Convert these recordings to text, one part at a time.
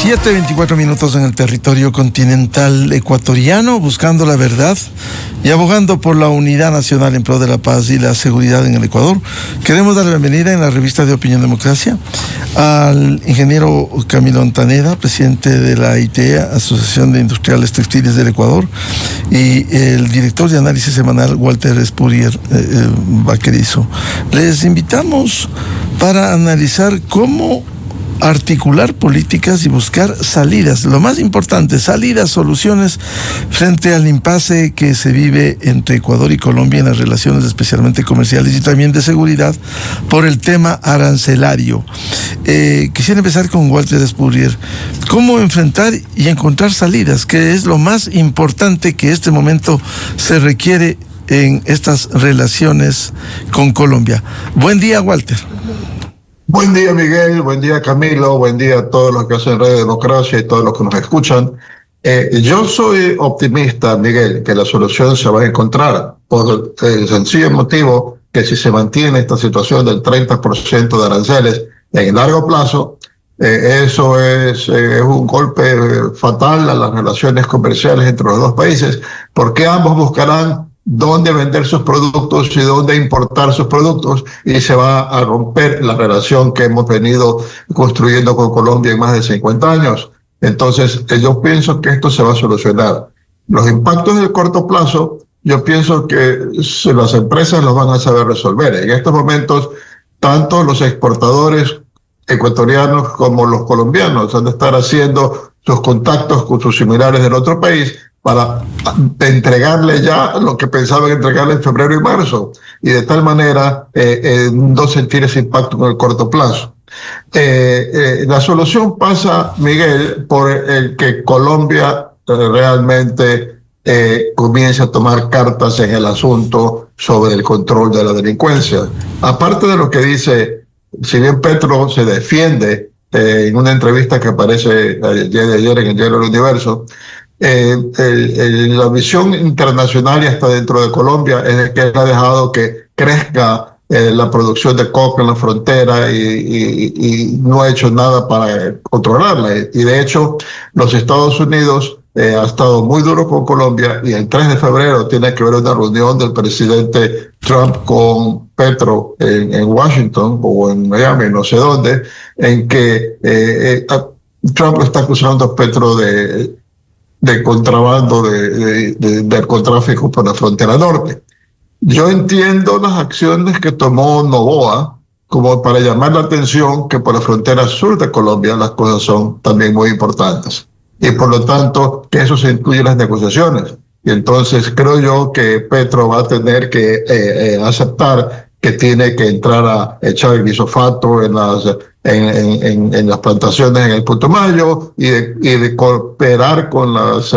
7:24 en el territorio continental ecuatoriano, buscando la verdad y abogando por la unidad nacional en pro de la paz y la seguridad en el Ecuador. Queremos dar la bienvenida en la revista de Opinión Democracia al ingeniero Camilo Ontaneda, presidente de la AITEA, Asociación de Industriales Textiles del Ecuador, y el director de análisis semanal, Walter Spurrier Vaquerizo. Les invitamos para analizar cómo articular políticas y buscar salidas, lo más importante, salidas, soluciones frente al impasse que se vive entre Ecuador y Colombia en las relaciones especialmente comerciales y también de seguridad por el tema arancelario. Quisiera empezar con Walter Spurrier. ¿Cómo enfrentar y encontrar salidas? ¿Qué es lo más importante que en este momento se requiere en estas relaciones con Colombia? Buen día, Walter. Buen día, Miguel, buen día, Camilo, buen día a todos los que hacen Radio Democracia y todos los que nos escuchan. Yo soy optimista, Miguel, que la solución se va a encontrar por el sencillo motivo que si se mantiene esta situación del 30% de aranceles en largo plazo, eso es un golpe fatal a las relaciones comerciales entre los dos países, porque ambos buscarán dónde vender sus productos y dónde importar sus productos, y se va a romper la relación que hemos venido construyendo con Colombia en más de 50 años. Entonces, yo pienso que esto se va a solucionar. Los impactos del corto plazo, yo pienso que las empresas los van a saber resolver. En estos momentos, tanto los exportadores ecuatorianos como los colombianos han de estar haciendo sus contactos con sus similares del otro país para entregarle ya lo que pensaban entregarle en febrero y marzo, y de tal manera no sentir ese impacto en el corto plazo. La solución pasa, Miguel, por el que Colombia realmente comience a tomar cartas en el asunto sobre el control de la delincuencia. Aparte de lo que dice, si bien Petro se defiende en una entrevista que aparece el día de ayer en el diario El Universo, la visión internacional y hasta dentro de Colombia es de que él ha dejado que crezca la producción de coca en la frontera y no ha hecho nada para controlarla. Y de hecho, los Estados Unidos ha estado muy duro con Colombia, y el 3 de febrero tiene que haber una reunión del presidente Trump con Petro en Washington o en Miami, no sé dónde, en que Trump está acusando a Petro de contrabando, de narcotráfico por la frontera norte. Yo entiendo las acciones que tomó Noboa como para llamar la atención que por la frontera sur de Colombia las cosas son también muy importantes, y por lo tanto que eso se incluye en las negociaciones. Y entonces creo yo que Petro va a tener que aceptar que tiene que entrar a echar el glifosato en las plantaciones en el Putumayo y de cooperar con las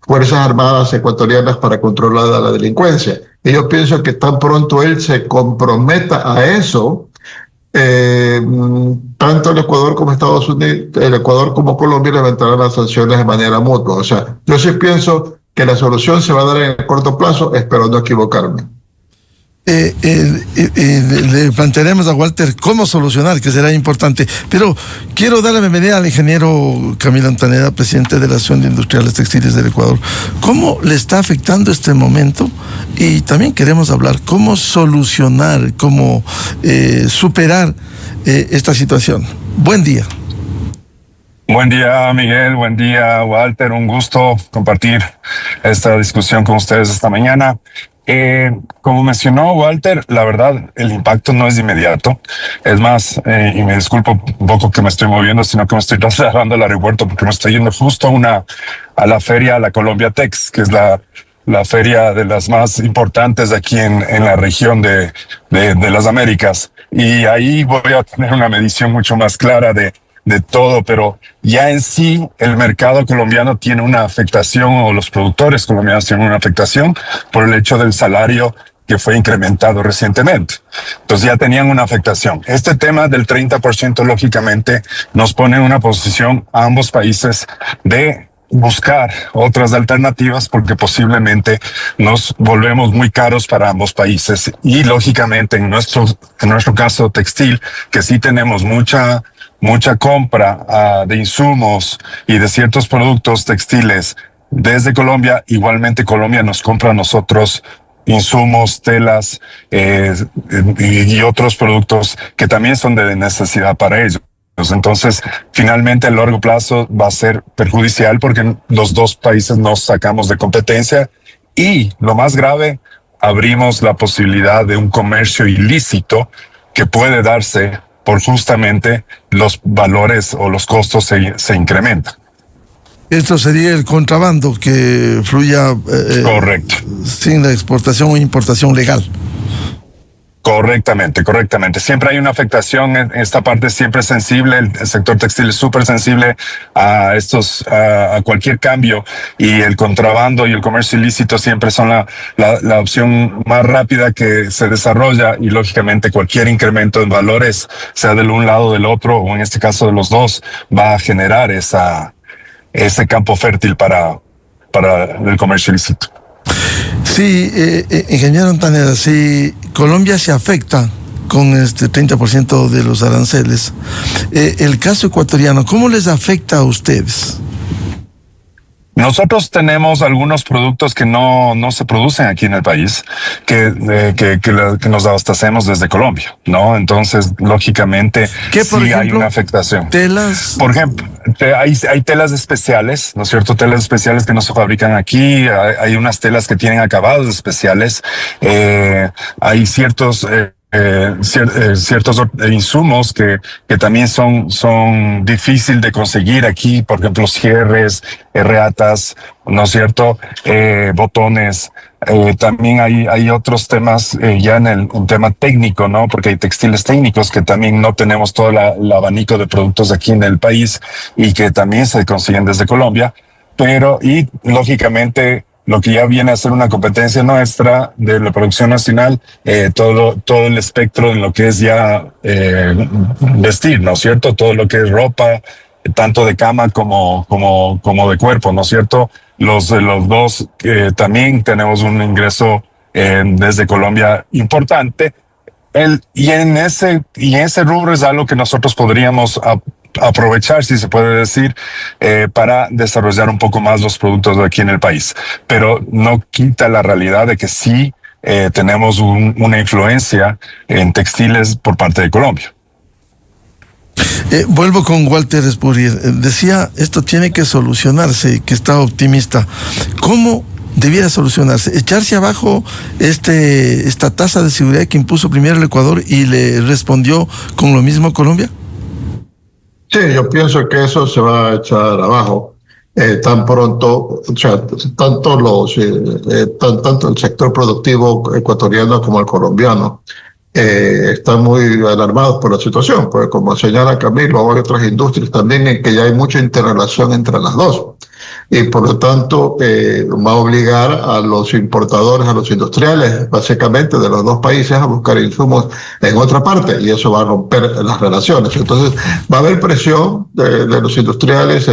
Fuerzas Armadas ecuatorianas para controlar la delincuencia. Y yo pienso que tan pronto él se comprometa a eso, tanto el Ecuador como Estados Unidos, el Ecuador como Colombia levantarán las sanciones de manera mutua. O sea, yo sí pienso que la solución se va a dar en el corto plazo, espero no equivocarme. Le plantearemos a Walter cómo solucionar, que será importante. Pero quiero dar la bienvenida al ingeniero Camilo Ontaneda, presidente de la Asociación de Industriales Textiles del Ecuador. ¿Cómo le está afectando este momento? Y también queremos hablar cómo solucionar, cómo superar esta situación. Buen día. Buen día, Miguel. Buen día, Walter. Un gusto compartir esta discusión con ustedes esta mañana. Como mencionó Walter, la verdad, el impacto no es de inmediato. Es más, y me disculpo un poco que me estoy moviendo, sino que me estoy trasladando al aeropuerto porque me estoy yendo justo a la feria, a la Colombia Tex, que es la feria de las más importantes aquí en la región de las Américas. Y ahí voy a tener una medición mucho más clara de todo, pero ya en sí el mercado colombiano tiene una afectación, o los productores colombianos tienen una afectación por el hecho del salario que fue incrementado recientemente. Entonces ya tenían una afectación. Este tema del 30% lógicamente nos pone en una posición a ambos países de buscar otras alternativas, porque posiblemente nos volvemos muy caros para ambos países. Y lógicamente en nuestro caso textil, que sí tenemos mucha mucha compra de insumos y de ciertos productos textiles desde Colombia. Igualmente Colombia nos compra a nosotros insumos, telas y otros productos que también son de necesidad para ellos. Entonces, finalmente a largo plazo va a ser perjudicial porque los dos países nos sacamos de competencia y, lo más grave, abrimos la posibilidad de un comercio ilícito que puede darse por justamente los valores o los costos se incrementan. Esto sería el contrabando que fluya Correcto. Sin la exportación o importación legal. Correctamente. Siempre hay una afectación en esta parte, siempre es sensible. El sector textil es súper sensible a a cualquier cambio, y el contrabando y el comercio ilícito siempre son la opción más rápida que se desarrolla, y lógicamente cualquier incremento en valores, sea del un lado o del otro, o en este caso de los dos, va a generar ese campo fértil para el comercio ilícito. Sí, ingeniero Ontaneda, si Colombia se afecta con este 30% de los aranceles, el caso ecuatoriano, ¿cómo les afecta a ustedes? Nosotros tenemos algunos productos que no se producen aquí en el país, que nos abastecemos desde Colombia, ¿no? Entonces, lógicamente, ¿Qué, por sí ejemplo, hay una afectación. Telas. Por ejemplo, hay telas especiales, ¿no es cierto? Telas especiales que no se fabrican aquí. Hay unas telas que tienen acabados especiales. Hay ciertos insumos que también son difícil de conseguir aquí, por ejemplo, cierres, reatas, ¿no es cierto? Botones. También hay otros temas ya en un tema técnico, ¿no? Porque hay textiles técnicos que también no tenemos todo el abanico de productos aquí en el país y que también se consiguen desde Colombia, y lógicamente lo que ya viene a ser una competencia nuestra de la producción nacional, todo el espectro en lo que es ya vestir, ¿no es cierto? Todo lo que es ropa, tanto de cama como de cuerpo, ¿no es cierto? Los dos también tenemos un ingreso desde Colombia importante. Y en ese rubro es algo que nosotros podríamos aprovechar, si se puede decir, para desarrollar un poco más los productos de aquí en el país. Pero no quita la realidad de que sí tenemos una influencia en textiles por parte de Colombia. Vuelvo con Walter Spurrier. Decía, esto tiene que solucionarse, que está optimista. ¿Cómo debiera solucionarse? ¿Echarse abajo esta tasa de seguridad que impuso primero el Ecuador y le respondió con lo mismo Colombia? Sí, yo pienso que eso se va a echar abajo tan pronto, o sea, tanto el sector productivo ecuatoriano como el colombiano están muy alarmados por la situación, porque como señala Camilo, hay otras industrias también en que ya hay mucha interrelación entre las dos. Y por lo tanto va a obligar a los importadores, a los industriales, básicamente de los dos países, a buscar insumos en otra parte, y eso va a romper las relaciones. Entonces va a haber presión de los industriales,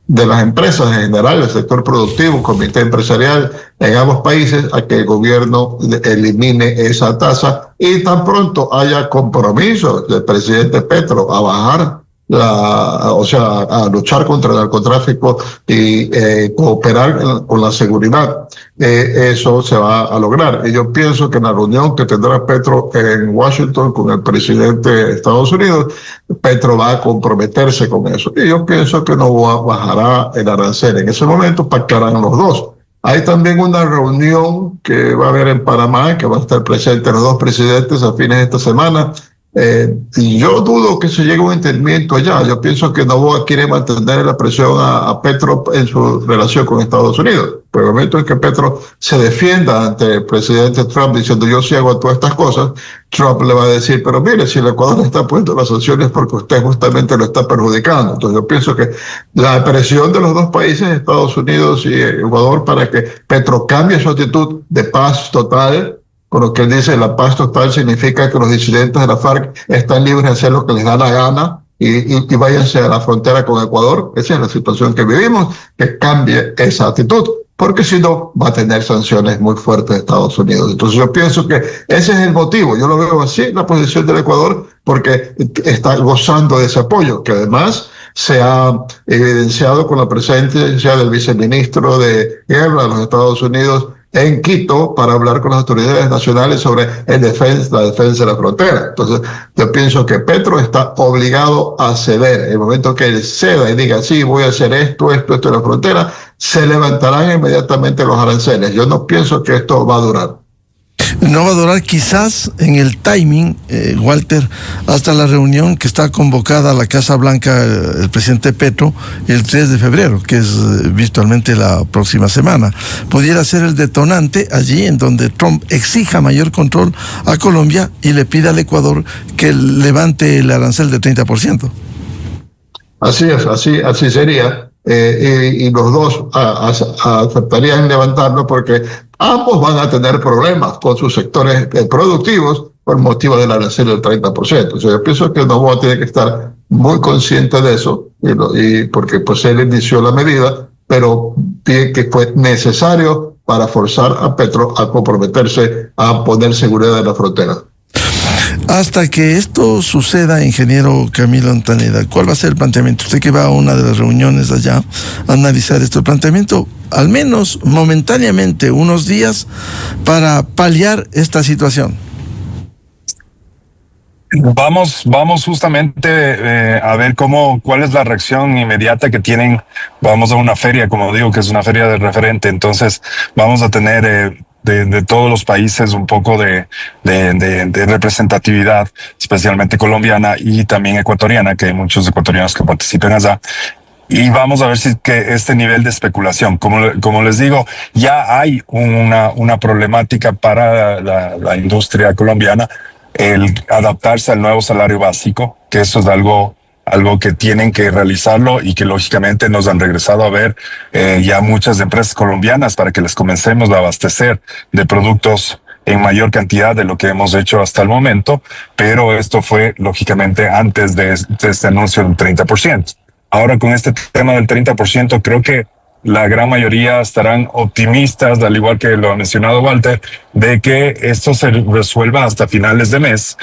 de las empresas en general, el sector productivo, comité empresarial en ambos países, a que el gobierno elimine esa tasa, y tan pronto haya compromisos del presidente Petro a bajar a luchar contra el narcotráfico y cooperar con la seguridad, eso se va a lograr. Y yo pienso que en la reunión que tendrá Petro en Washington con el presidente de Estados Unidos, Petro va a comprometerse con eso. Y yo pienso que no bajará el arancel. En ese momento pactarán los dos. Hay también una reunión que va a haber en Panamá, que va a estar presente los dos presidentes a fines de esta semana. Y yo dudo que se llegue a un entendimiento allá. Yo pienso que Noboa quiere mantener la presión a Petro en su relación con Estados Unidos. Por el momento en que Petro se defienda ante el presidente Trump diciendo yo sí hago todas estas cosas, Trump le va a decir, pero mire, si el Ecuador está puesto las sanciones porque usted justamente lo está perjudicando. Entonces yo pienso que la presión de los dos países, Estados Unidos y Ecuador, para que Petro cambie su actitud de paz total. Por lo que él dice, la paz total significa que los disidentes de la FARC están libres de hacer lo que les da la gana y váyanse a la frontera con Ecuador. Esa es la situación que vivimos, que cambie esa actitud, porque si no va a tener sanciones muy fuertes de Estados Unidos. Entonces yo pienso que ese es el motivo. Yo lo veo así, la posición del Ecuador porque está gozando de ese apoyo, que además se ha evidenciado con la presencia del viceministro de Guerra de los Estados Unidos en Quito para hablar con las autoridades nacionales sobre la defensa de la frontera. Entonces, yo pienso que Petro está obligado a ceder. En el momento que él ceda y diga, sí, voy a hacer esto en la frontera, se levantarán inmediatamente los aranceles. Yo no pienso que esto va a durar. No va a durar quizás en el timing, Walter, hasta la reunión que está convocada a la Casa Blanca el presidente Petro el 3 de febrero, que es virtualmente la próxima semana. Pudiera ser el detonante allí en donde Trump exija mayor control a Colombia y le pida al Ecuador que levante el arancel de 30%. Así es, así sería. Y los dos aceptarían levantarlo porque ambos van a tener problemas con sus sectores productivos por motivo del arancel del 30%. O sea, yo pienso que Noboa tiene que estar muy consciente de eso, y porque pues él inició la medida, pero que fue necesario para forzar a Petro a comprometerse a poner seguridad en la frontera. Hasta que esto suceda, ingeniero Camilo Ontaneda, ¿cuál va a ser el planteamiento? Usted que va a una de las reuniones allá a analizar esto, el planteamiento, al menos momentáneamente, unos días para paliar esta situación. Vamos justamente a ver cuál es la reacción inmediata que tienen. Vamos a una feria, como digo, que es una feria de referente. Entonces vamos a tener de todos los países un poco de representatividad, especialmente colombiana y también ecuatoriana, que hay muchos ecuatorianos que participen allá. Y vamos a ver si que este nivel de especulación, como les digo, ya hay una problemática para la industria colombiana, el adaptarse al nuevo salario básico, que eso es algo que tienen que realizarlo y que lógicamente nos han regresado a ver ya muchas empresas colombianas para que les comencemos a abastecer de productos en mayor cantidad de lo que hemos hecho hasta el momento, pero esto fue lógicamente antes de este anuncio del 30%. Ahora con este tema del 30%, creo que la gran mayoría estarán optimistas, al igual que lo ha mencionado Walter, de que esto se resuelva hasta finales de mes,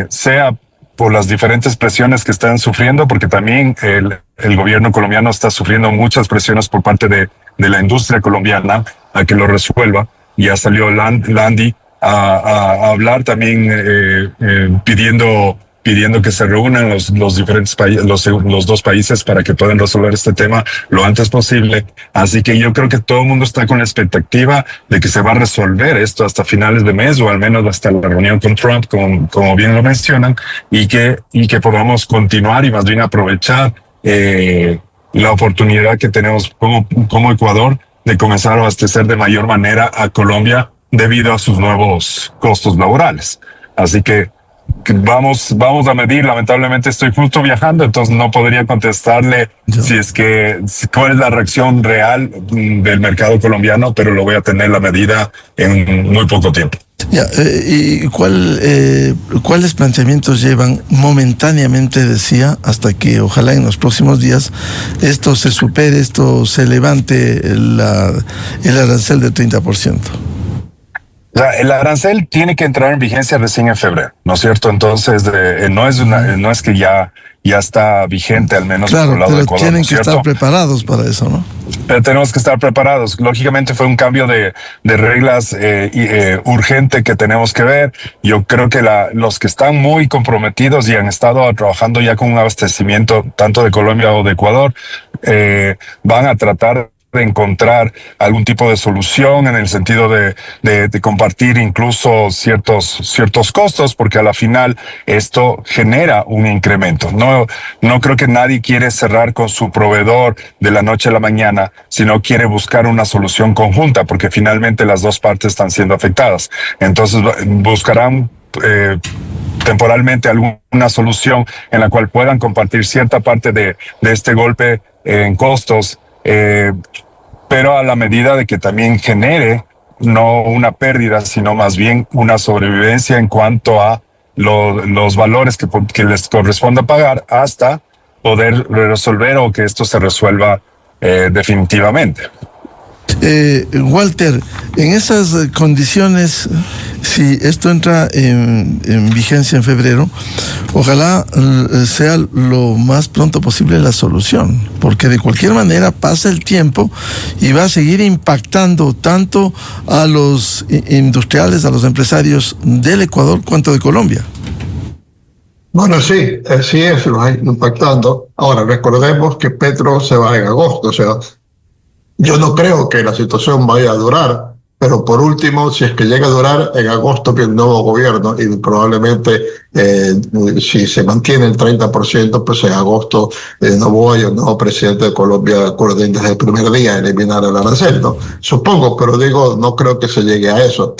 sea por las diferentes presiones que están sufriendo, porque también el gobierno colombiano está sufriendo muchas presiones por parte de la industria colombiana a que lo resuelva. Ya salió Landy a hablar también pidiendo que se reúnan los diferentes países, los dos países para que puedan resolver este tema lo antes posible. Así que yo creo que todo el mundo está con la expectativa de que se va a resolver esto hasta finales de mes o al menos hasta la reunión con Trump, como bien lo mencionan, y que podamos continuar y más bien aprovechar la oportunidad que tenemos como Ecuador de comenzar a abastecer de mayor manera a Colombia debido a sus nuevos costos laborales. Así que vamos a medir. Lamentablemente estoy justo viajando, entonces no podría contestarle cuál es la reacción real del mercado colombiano, pero lo voy a tener la medida en muy poco tiempo. ¿Y cuáles planteamientos llevan momentáneamente, decía, hasta que ojalá en los próximos días esto se supere, esto se levante el arancel del 30%? El arancel tiene que entrar en vigencia recién en febrero, ¿no es cierto? Entonces, no es que ya está vigente, al menos por el lado de Ecuador. Tienen que estar preparados para eso, ¿no? Pero tenemos que estar preparados. Lógicamente fue un cambio de reglas urgente que tenemos que ver. Yo creo que los que están muy comprometidos y han estado trabajando ya con un abastecimiento tanto de Colombia o de Ecuador, van a tratar de encontrar algún tipo de solución en el sentido de compartir incluso ciertos costos, porque a la final esto genera un incremento. No creo que nadie quiere cerrar con su proveedor de la noche a la mañana, sino quiere buscar una solución conjunta, porque finalmente las dos partes están siendo afectadas. Entonces buscarán temporalmente alguna solución en la cual puedan compartir cierta parte de este golpe en costos, pero a la medida de que también genere no una pérdida, sino más bien una sobrevivencia en cuanto a los valores que les corresponda pagar hasta poder resolver o que esto se resuelva definitivamente. Walter, en esas condiciones si esto entra en vigencia en febrero, ojalá sea lo más pronto posible la solución, porque de cualquier manera pasa el tiempo y va a seguir impactando tanto a los industriales, a los empresarios del Ecuador cuanto de Colombia. Bueno, sí, sí es, lo va impactando. Ahora, recordemos que Petro se va en agosto, o sea, yo no creo que la situación vaya a durar, pero por último, si es que llega a durar, en agosto que el nuevo gobierno, y probablemente si se mantiene el 30%, pues en agosto Noboa y el nuevo presidente de Colombia acuerden desde el primer día eliminar el arancel, ¿no? Supongo, pero digo, no creo que se llegue a eso.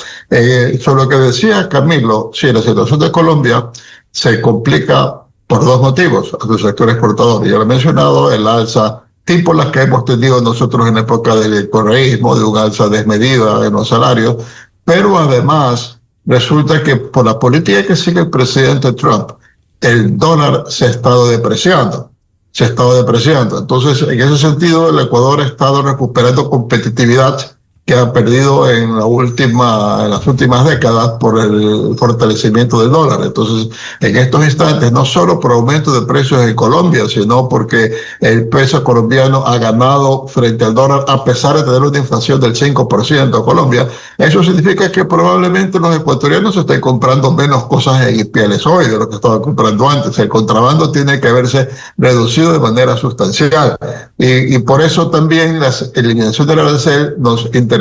Sobre lo que decía Camilo, sí, la situación de Colombia se complica por dos motivos a su sector exportador. Ya lo he mencionado, el alza tipo las que hemos tenido nosotros en la época del correísmo, de un alza desmedida en los salarios, pero además resulta que por la política que sigue el presidente Trump, el dólar se ha estado depreciando. Entonces, en ese sentido, el Ecuador ha estado recuperando competitividad que ha perdido en las últimas décadas por el fortalecimiento del dólar. Entonces, en estos instantes, no solo por aumento de precios en Colombia, sino porque el peso colombiano ha ganado frente al dólar a pesar de tener una inflación del 5% en Colombia, eso significa que probablemente los ecuatorianos estén comprando menos cosas en pieles hoy de lo que estaban comprando antes. El contrabando tiene que verse reducido de manera sustancial. Y por eso también la eliminación del arancel nos interesaría,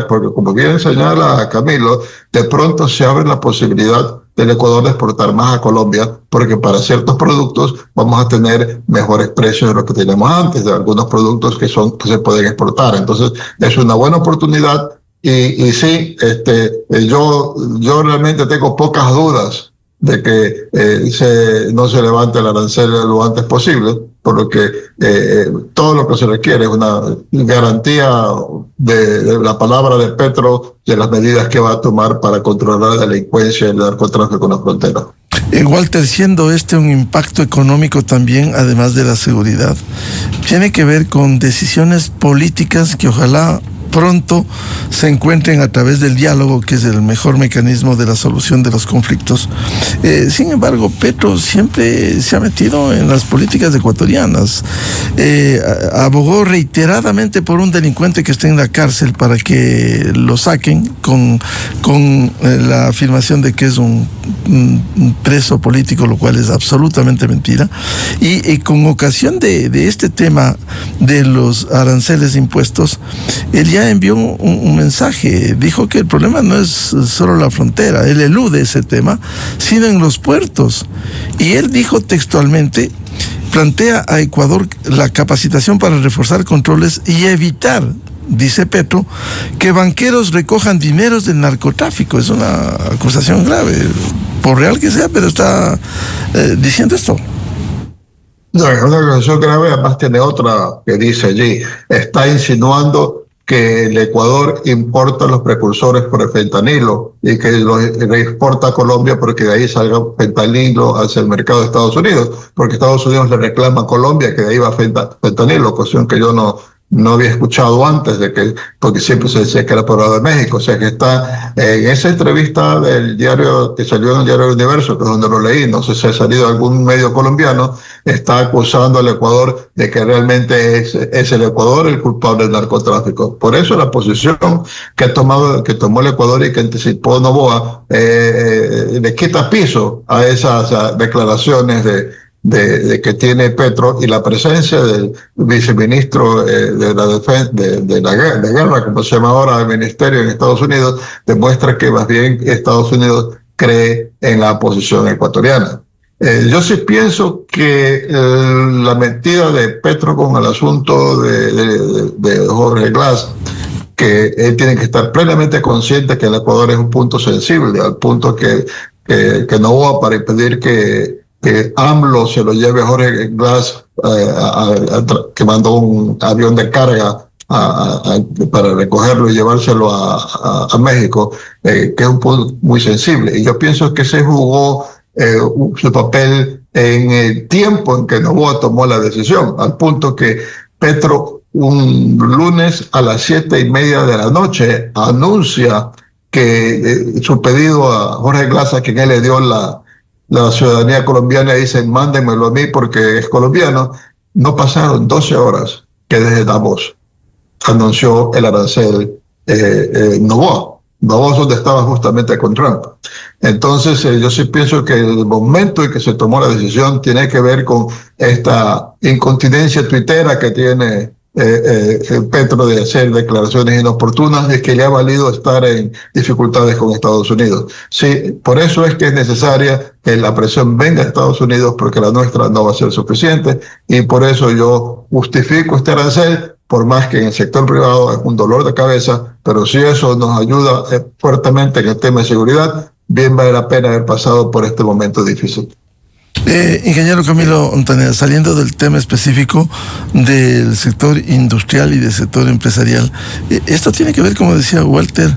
porque como bien señala Camilo, de pronto se abre la posibilidad del Ecuador de exportar más a Colombia, porque para ciertos productos vamos a tener mejores precios de lo que teníamos antes, de algunos productos que se pueden exportar. Entonces, es una buena oportunidad y sí, yo realmente tengo pocas dudas de que no se levante el arancel lo antes posible, por lo que todo lo que se requiere es una garantía de la palabra de Petro, de las medidas que va a tomar para controlar la delincuencia y el narcotráfico en la frontera. Walter, siendo un impacto económico también, además de la seguridad, tiene que ver con decisiones políticas que ojalá pronto se encuentren a través del diálogo, que es el mejor mecanismo de la solución de los conflictos. Sin embargo, Petro siempre se ha metido en las políticas ecuatorianas. Abogó reiteradamente por un delincuente que esté en la cárcel para que lo saquen con la afirmación de que es un preso político, lo cual es absolutamente mentira. Y con ocasión de este tema de los aranceles impuestos, él ya envió un mensaje, dijo que el problema no es solo la frontera, él elude ese tema, sino en los puertos. Y él dijo textualmente, plantea a Ecuador la capacitación para reforzar controles y evitar, dice Petro, que banqueros recojan dineros del narcotráfico. Es una acusación grave, por real que sea, pero está diciendo esto. No, es una acusación grave, además tiene otra que dice allí, está insinuando que el Ecuador importa los precursores por el fentanilo y que los exporta a Colombia porque de ahí salga fentanilo hacia el mercado de Estados Unidos, porque Estados Unidos le reclama a Colombia que de ahí va fentanilo, cuestión que yo no había escuchado antes, porque siempre se decía que era por lado de México. O sea que está en esa entrevista del diario que salió en el diario Universo, que es donde lo leí, no sé si ha salido algún medio colombiano, está acusando al Ecuador de que realmente es el Ecuador el culpable del narcotráfico. Por eso la posición que tomó el Ecuador y que anticipó Noboa le quita piso a esas declaraciones de que tiene Petro, y la presencia del viceministro de guerra, como se llama ahora, del ministerio en Estados Unidos, demuestra que más bien Estados Unidos cree en la posición ecuatoriana. Yo sí pienso que la metida de Petro con el asunto de Jorge Glass, que él tiene que estar plenamente consciente que el Ecuador es un punto sensible, al punto que Noboa, para impedir que AMLO se lo lleve a Jorge Glass, que mandó un avión de carga para recogerlo y llevárselo a México, que es un punto muy sensible. Y yo pienso que se jugó su papel en el tiempo en que Noboa tomó la decisión, al punto que Petro un lunes a las 7:30 de la noche anuncia que su pedido a Jorge Glass, a quien él le dio la ciudadanía colombiana, dicen mándenmelo a mí porque es colombiano. No pasaron 12 horas que desde Davos anunció el arancel Novoa. Davos, donde estaba justamente con Trump. Entonces, yo sí pienso que el momento en que se tomó la decisión tiene que ver con esta incontinencia tuitera que tiene Petro de hacer declaraciones inoportunas y que le ha valido estar en dificultades con Estados Unidos. Sí, por eso es que es necesaria que la presión venga a Estados Unidos, porque la nuestra no va a ser suficiente, y por eso yo justifico este arancel, por más que en el sector privado es un dolor de cabeza, pero si eso nos ayuda fuertemente en el tema de seguridad, bien vale la pena haber pasado por este momento difícil. Ingeniero Camilo Ontaneda, saliendo del tema específico del sector industrial y del sector empresarial, esto tiene que ver, como decía Walter,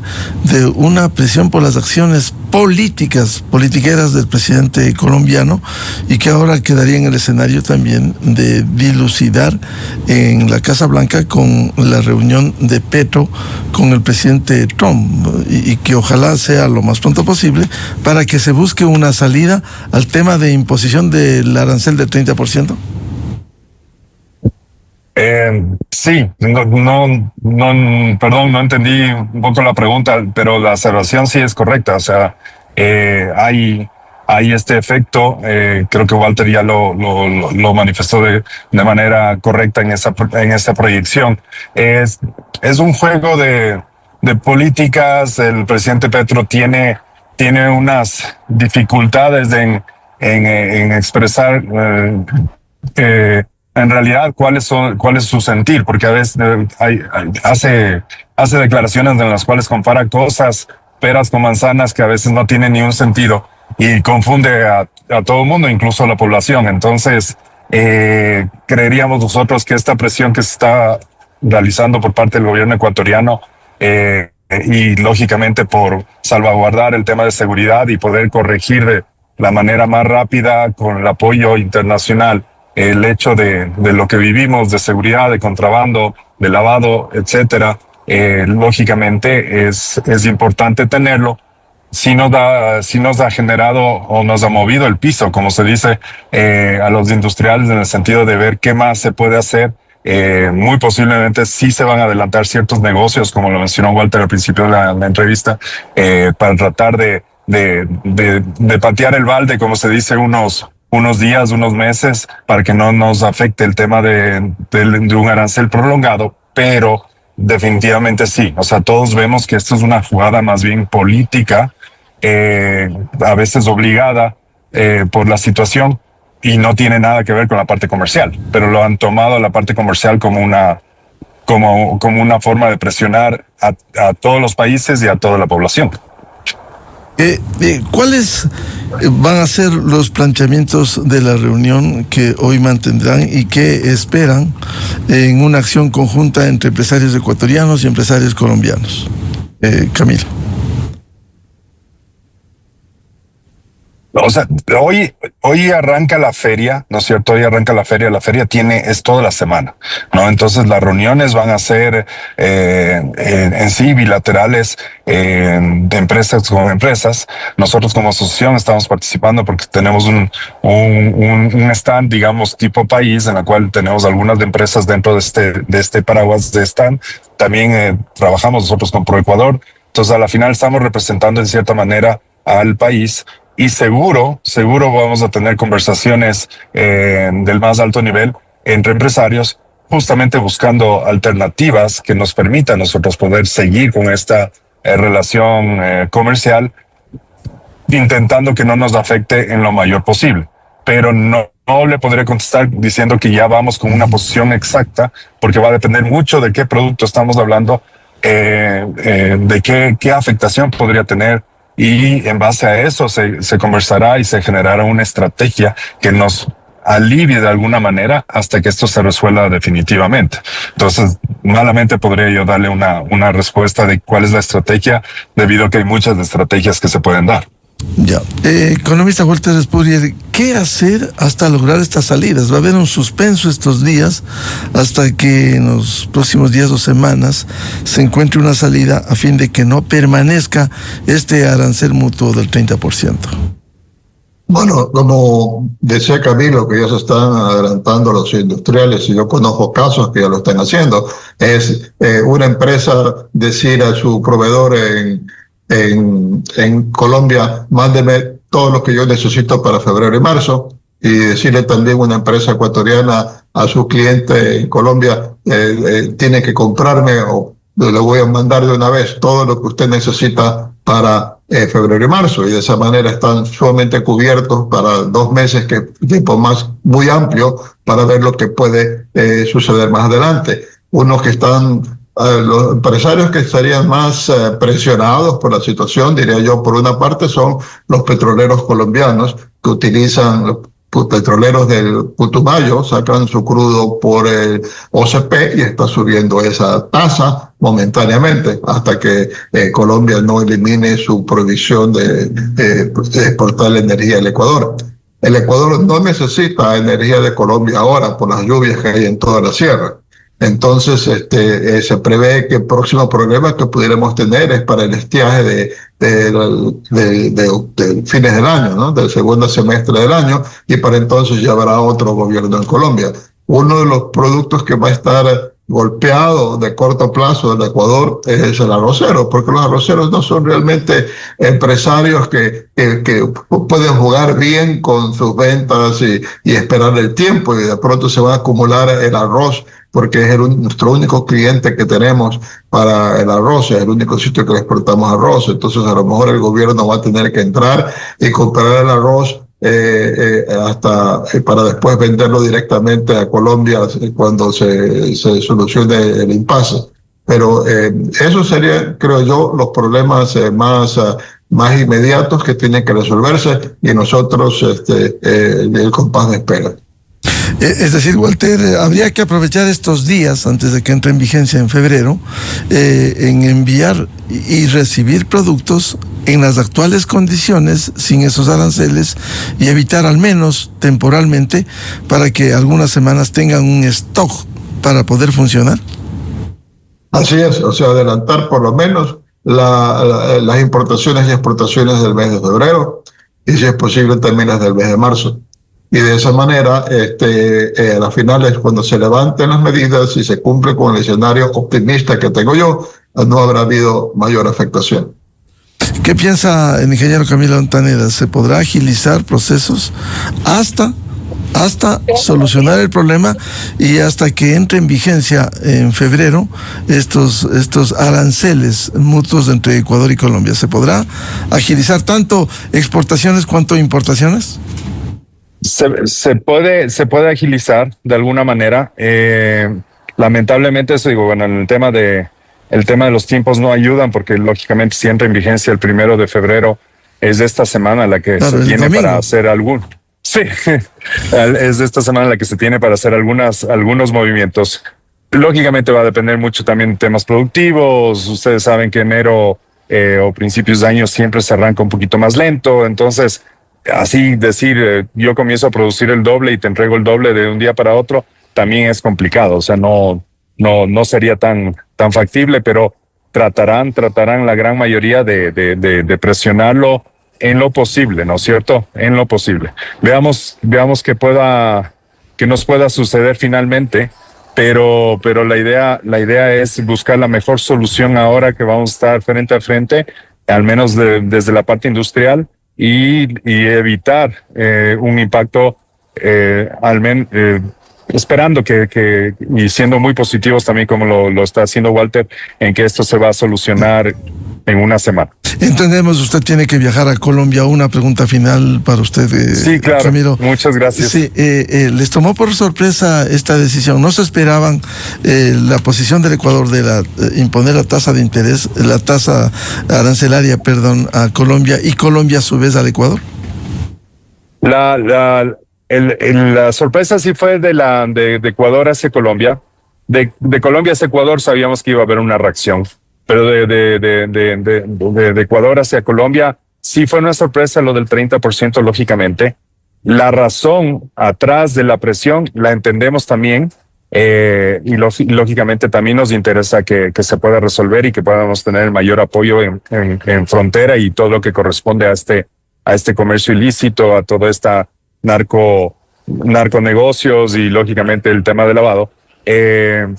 de una presión por las acciones politiqueras del presidente colombiano, y que ahora quedaría en el escenario también de dilucidar en la Casa Blanca con la reunión de Petro con el presidente Trump, y que ojalá sea lo más pronto posible para que se busque una salida al tema de imposición del arancel del 30%. Sí, perdón, no entendí un poco la pregunta, pero la observación sí es correcta. O sea, hay este efecto, creo que Walter ya lo manifestó de manera correcta en esa proyección. Es un juego de políticas. El presidente Petro tiene unas dificultades en expresar en realidad cuál es su sentir, porque a veces hace declaraciones en las cuales compara cosas, peras con manzanas, que a veces no tienen ni un sentido, y confunde a todo el mundo, incluso a la población. Entonces, creeríamos nosotros que esta presión que se está realizando por parte del gobierno ecuatoriano, y lógicamente por salvaguardar el tema de seguridad y poder corregir de la manera más rápida con el apoyo internacional el hecho de lo que vivimos, de seguridad, de contrabando, de lavado, etcétera, lógicamente es importante tenerlo. Sí nos ha generado o nos ha movido el piso, como se dice, a los industriales, en el sentido de ver qué más se puede hacer. Muy posiblemente sí se van a adelantar ciertos negocios, como lo mencionó Walter al principio de la entrevista, para tratar de patear el balde, como se dice, unos días, unos meses, para que no nos afecte el tema de un arancel prolongado. Pero definitivamente sí. O sea, todos vemos que esto es una jugada más bien política, a veces obligada por la situación, y no tiene nada que ver con la parte comercial, pero lo han tomado la parte comercial como una forma de presionar a todos los países y a toda la población. ¿Cuáles van a ser los planteamientos de la reunión que hoy mantendrán y qué esperan en una acción conjunta entre empresarios ecuatorianos y empresarios colombianos? Camilo. O sea, hoy arranca la feria, ¿no es cierto? Hoy arranca la feria es toda la semana, ¿no? Entonces las reuniones van a ser en sí bilaterales, de empresas con empresas. Nosotros como asociación estamos participando porque tenemos un stand, digamos, tipo país, en la cual tenemos algunas empresas dentro de este paraguas de stand. También trabajamos nosotros con ProEcuador. Entonces a la final estamos representando en cierta manera al país. Y seguro vamos a tener conversaciones del más alto nivel entre empresarios, justamente buscando alternativas que nos permitan nosotros poder seguir con esta relación comercial, intentando que no nos afecte en lo mayor posible. Pero no le podré contestar diciendo que ya vamos con una posición exacta, porque va a depender mucho de qué producto estamos hablando, de qué afectación podría tener. Y en base a eso se conversará y se generará una estrategia que nos alivie de alguna manera hasta que esto se resuelva definitivamente. Entonces, malamente podría yo darle una respuesta de cuál es la estrategia, debido a que hay muchas estrategias que se pueden dar. Ya. Economista Walter Spurrier, ¿qué hacer hasta lograr estas salidas? Va a haber un suspenso estos días hasta que en los próximos días o semanas se encuentre una salida a fin de que no permanezca este arancel mutuo del 30%. Bueno, como decía Camilo, que ya se están adelantando los industriales, y yo conozco casos que ya lo están haciendo, es una empresa decir a su proveedor en Colombia, mándeme todo lo que yo necesito para febrero y marzo, y decirle también una empresa ecuatoriana a su cliente en Colombia, tiene que comprarme o le voy a mandar de una vez todo lo que usted necesita para febrero y marzo, y de esa manera están sumamente cubiertos para 2 meses, que tiempo más muy amplio para ver lo que puede suceder más adelante. Unos que están los empresarios que estarían más presionados por la situación, diría yo, por una parte son los petroleros colombianos que utilizan los petroleros del Putumayo, sacan su crudo por el OCP y está subiendo esa tasa momentáneamente hasta que Colombia no elimine su prohibición de exportar la energía al Ecuador. El Ecuador no necesita energía de Colombia ahora por las lluvias que hay en toda la sierra. Entonces, se prevé que el próximo problema que pudiéramos tener es para el estiaje de fines del año, ¿no? Del segundo semestre del año, y para entonces ya habrá otro gobierno en Colombia. Uno de los productos que va a estar golpeado de corto plazo del Ecuador es el arrocero, porque los arroceros no son realmente empresarios que pueden jugar bien con sus ventas y esperar el tiempo, y de pronto se va a acumular el arroz, porque es nuestro único cliente que tenemos para el arroz, es el único sitio que le exportamos arroz. Entonces a lo mejor el gobierno va a tener que entrar y comprar el arroz hasta para después venderlo directamente a Colombia cuando se solucione el impasse. Pero eso sería, creo yo, los problemas más inmediatos que tienen que resolverse, y nosotros el compás de espera. Es decir, Walter, habría que aprovechar estos días antes de que entre en vigencia en febrero en enviar y recibir productos en las actuales condiciones sin esos aranceles, y evitar al menos temporalmente para que algunas semanas tengan un stock para poder funcionar. Así es, o sea, adelantar por lo menos las importaciones y exportaciones del mes de febrero, y si es posible también las del mes de marzo. Y de esa manera, a las finales, cuando se levanten las medidas y se cumple con el escenario optimista que tengo yo, no habrá habido mayor afectación. ¿Qué piensa el ingeniero Camilo Ontaneda? ¿Se podrá agilizar procesos hasta solucionar el problema y hasta que entre en vigencia en febrero estos aranceles mutuos entre Ecuador y Colombia? ¿Se podrá agilizar tanto exportaciones cuanto importaciones? Se puede agilizar de alguna manera. Lamentablemente, eso digo, bueno, el tema de los tiempos no ayudan, porque lógicamente si entra en vigencia el 1 de febrero, es de esta semana la que se tiene para hacer sí, es de esta semana la que se tiene para hacer algunos movimientos. Lógicamente va a depender mucho también de temas productivos. Ustedes saben que enero o principios de año siempre se arranca un poquito más lento, entonces así decir, yo comienzo a producir el doble y te entrego el doble de un día para otro, también es complicado. O sea, no sería tan factible, pero tratarán la gran mayoría de presionarlo en lo posible, ¿no es cierto? En lo posible. Veamos que nos pueda suceder finalmente, pero la idea es buscar la mejor solución ahora que vamos a estar frente a frente, al menos desde la parte industrial, y evitar un impacto, esperando que y siendo muy positivos también, como lo está haciendo Walter, en que esto se va a solucionar en una semana. Entendemos, usted tiene que viajar a Colombia. Una pregunta final para usted, sí, claro, Ramiro. Muchas gracias. Sí, ¿les tomó por sorpresa esta decisión? ¿No se esperaban la posición del Ecuador de imponer la tasa de interés, la tasa arancelaria, a Colombia, y Colombia a su vez al Ecuador? La sorpresa sí fue de Ecuador hacia Colombia. De Colombia hacia Ecuador sabíamos que iba a haber una reacción, pero de Ecuador hacia Colombia sí fue una sorpresa lo del 30%, lógicamente. La razón atrás de la presión la entendemos también, y lógicamente también nos interesa que se pueda resolver y que podamos tener el mayor apoyo en frontera y todo lo que corresponde a este comercio ilícito, a toda esta narconegocios y lógicamente el tema de lavado.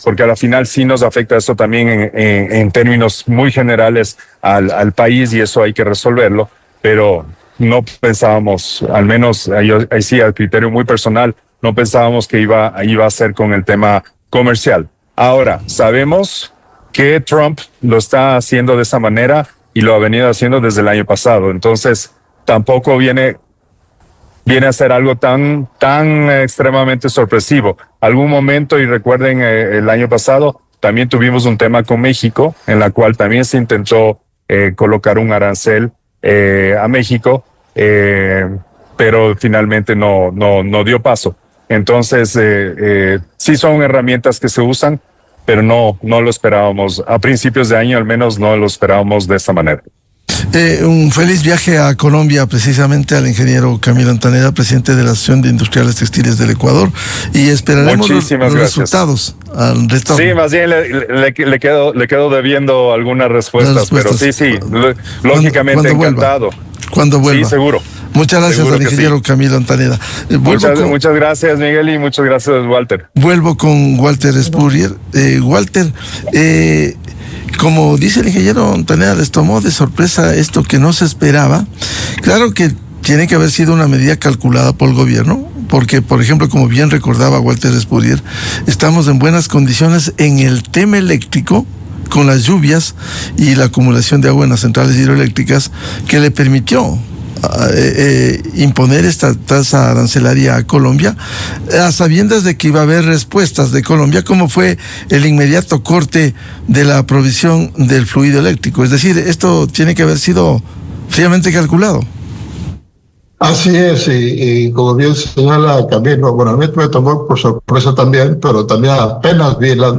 Porque a la final sí nos afecta esto también en términos muy generales al país, y eso hay que resolverlo, pero no pensábamos, al menos ahí sí, al criterio muy personal, no pensábamos que iba a ser con el tema comercial. Ahora, sabemos que Trump lo está haciendo de esa manera y lo ha venido haciendo desde el año pasado, entonces tampoco viene a ser algo tan extremadamente sorpresivo. Algún momento, y recuerden, el año pasado también tuvimos un tema con México, en la cual también se intentó colocar un arancel a México, pero finalmente no dio paso. Entonces, sí son herramientas que se usan, pero no lo esperábamos. A principios de año, al menos, no lo esperábamos de esta manera. Un feliz viaje a Colombia, precisamente al ingeniero Camilo Ontaneda, presidente de la Asociación de Industriales Textiles del Ecuador, y esperaremos los resultados al retorno. Sí, más bien le quedo debiendo algunas respuestas, pero sí, lógicamente encantado. Cuando vuelva. Sí, seguro. Muchas gracias al ingeniero Camilo Ontaneda. Muchas gracias, Miguel, y muchas gracias, Walter. Vuelvo con Walter Spurrier. Walter, como dice el ingeniero Ontaneda, les tomó de sorpresa esto que no se esperaba. Claro que tiene que haber sido una medida calculada por el gobierno, porque, por ejemplo, como bien recordaba Walter Spurrier, estamos en buenas condiciones en el tema eléctrico, con las lluvias y la acumulación de agua en las centrales hidroeléctricas, que le permitió imponer esta tasa arancelaria a Colombia, a sabiendas de que iba a haber respuestas de Colombia, como fue el inmediato corte de la provisión del fluido eléctrico. Es decir, esto tiene que haber sido fríamente calculado. Así es, y como bien señala Camilo, bueno, a mí me tomó por sorpresa también, pero también apenas vi la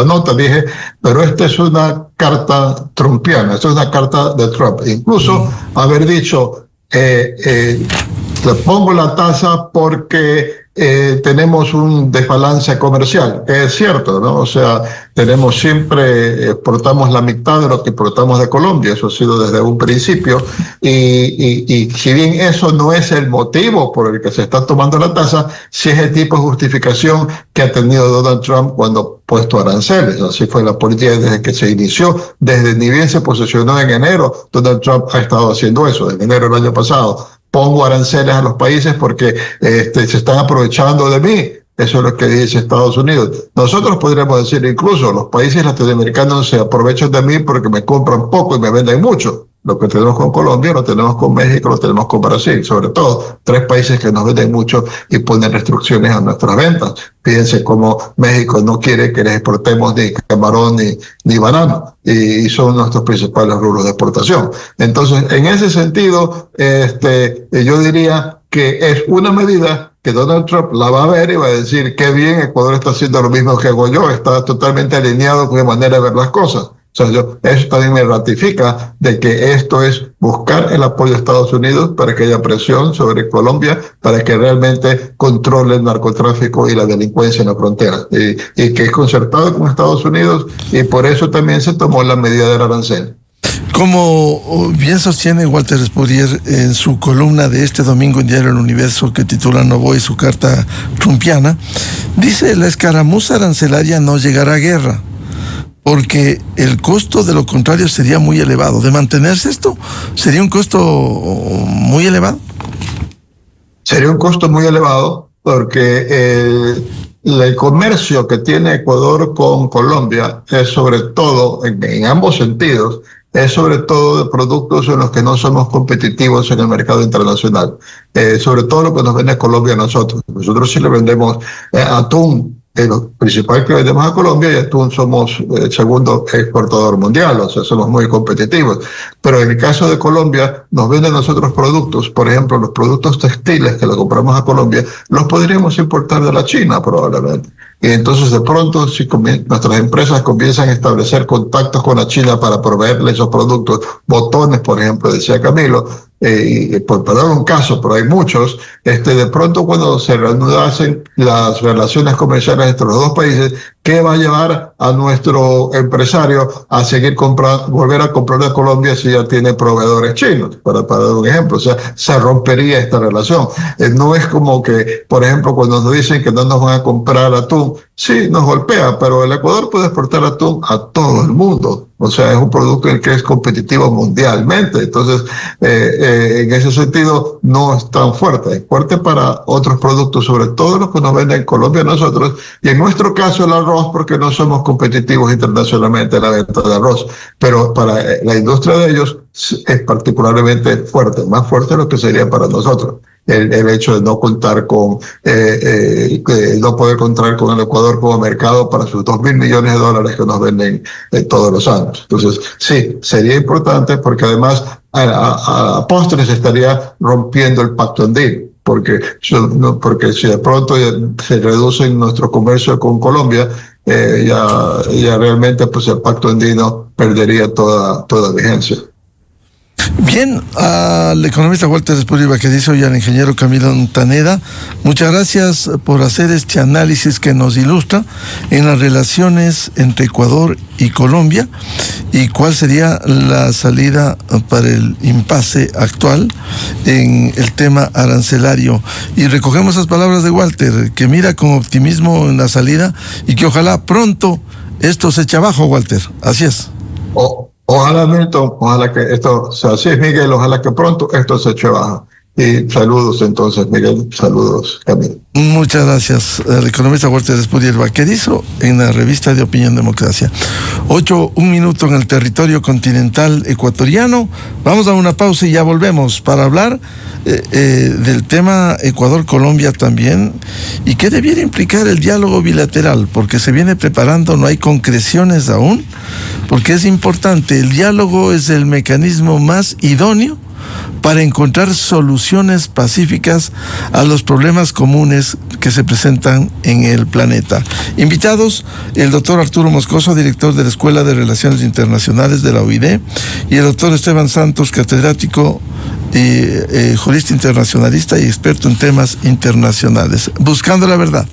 nota, dije, pero esta es una carta trumpiana, esta es una carta de Trump. Incluso haber dicho, le pongo la tasa porque tenemos un desbalance comercial, que es cierto, ¿no? O sea, tenemos siempre, exportamos la mitad de lo que exportamos de Colombia, eso ha sido desde un principio, y si bien eso no es el motivo por el que se está tomando la tasa, sí es el tipo de justificación que ha tenido Donald Trump cuando ha puesto aranceles. Así fue la política desde que se inició, desde ni bien se posicionó en enero, Donald Trump ha estado haciendo eso, en enero del año pasado. Pongo aranceles a los países porque se están aprovechando de mí. Eso es lo que dice Estados Unidos. Nosotros podríamos decir incluso, los países latinoamericanos se aprovechan de mí porque me compran poco y me venden mucho. Lo que tenemos con Colombia, lo tenemos con México, lo tenemos con Brasil, sobre todo 3 países que nos venden mucho y ponen restricciones a nuestras ventas. Fíjense cómo México no quiere que les exportemos ni camarón ni banano, y son nuestros principales rubros de exportación. Entonces, en ese sentido, yo diría que es una medida que Donald Trump la va a ver y va a decir, qué bien, Ecuador está haciendo lo mismo que hago yo, está totalmente alineado con mi manera de ver las cosas. O sea, eso también me ratifica de que esto es buscar el apoyo de Estados Unidos para que haya presión sobre Colombia, para que realmente controle el narcotráfico y la delincuencia en la frontera, y que es concertado con Estados Unidos, y por eso también se tomó la medida del arancel. Como bien sostiene Walter Spurrier en su columna de este domingo en Diario El Universo, que titula No voy, su carta trumpiana, dice: la escaramuza arancelaria no llegará a guerra, porque el costo de lo contrario sería muy elevado. De mantenerse esto, sería un costo muy elevado. Sería un costo muy elevado porque el comercio que tiene Ecuador con Colombia es sobre todo, en ambos sentidos, es sobre todo de productos en los que no somos competitivos en el mercado internacional. Sobre todo lo que nos vende Colombia a nosotros. Nosotros sí le vendemos atún, lo principal que vendemos a Colombia, y atún somos el segundo exportador mundial, o sea, somos muy competitivos. Pero en el caso de Colombia, nos venden nosotros productos, por ejemplo, los productos textiles que le compramos a Colombia, los podríamos importar de la China probablemente. Y entonces de pronto si nuestras empresas comienzan a establecer contactos con la China para proveerle esos productos, botones, por ejemplo, decía Camilo, por dar un caso, pero hay muchos, de pronto cuando se reanudasen las relaciones comerciales entre los dos países, ¿qué va a llevar a nuestro empresario a seguir comprando, volver a comprar de Colombia si ya tiene proveedores chinos? Para dar un ejemplo, o sea, se rompería esta relación. No es como que, por ejemplo, cuando nos dicen que no nos van a comprar atún, sí, nos golpea, pero el Ecuador puede exportar atún a todo el mundo. O sea, es un producto en el que es competitivo mundialmente. Entonces, en ese sentido, no es tan fuerte. Es fuerte para otros productos, sobre todo los que nos venden en Colombia a nosotros. Y en nuestro caso, el arroz, porque no somos competitivos internacionalmente en la venta de arroz. Pero para la industria de ellos es particularmente fuerte, más fuerte de lo que sería para nosotros. El hecho de no contar con, no poder contar con el Ecuador como mercado para sus $2.000 millones que nos venden todos los años. Entonces, sí, sería importante porque además a postres estaría rompiendo el pacto andino. Porque si de pronto se reduce nuestro comercio con Colombia, ya realmente pues el pacto andino perdería toda vigencia. Bien, al economista Walter Espúrida Vaquerizo y al ingeniero Camilo Montaneda, muchas gracias por hacer este análisis que nos ilustra en las relaciones entre Ecuador y Colombia y cuál sería la salida para el impasse actual en el tema arancelario. Y recogemos las palabras de Walter, que mira con optimismo en la salida y que ojalá pronto esto se eche abajo, Walter. Así es. Ojalá, Milton, ojalá que esto sea así, Miguel, ojalá que pronto esto se eche abajo. Y saludos entonces, Miguel, saludos, Camilo. Muchas gracias, el economista Walter Espúrida Vaquerizo en la revista de Opinión Democracia. 8:01 en el territorio continental ecuatoriano. Vamos a una pausa y ya volvemos para hablar del tema Ecuador-Colombia también y qué debiera implicar el diálogo bilateral, porque se viene preparando, no hay concreciones aún, porque es importante, el diálogo es el mecanismo más idóneo para encontrar soluciones pacíficas a los problemas comunes que se presentan en el planeta. Invitados, el doctor Arturo Moscoso, director de la Escuela de Relaciones Internacionales de la OID, y el doctor Esteban Santos, catedrático y jurista internacionalista y experto en temas internacionales. Buscando la verdad.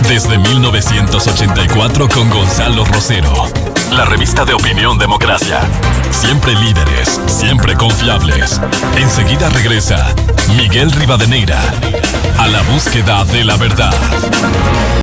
Desde 1984 con Gonzalo Rosero. La revista de Opinión Democracia. Siempre líderes, siempre confiables. Enseguida regresa Miguel Rivadeneira a la búsqueda de la verdad.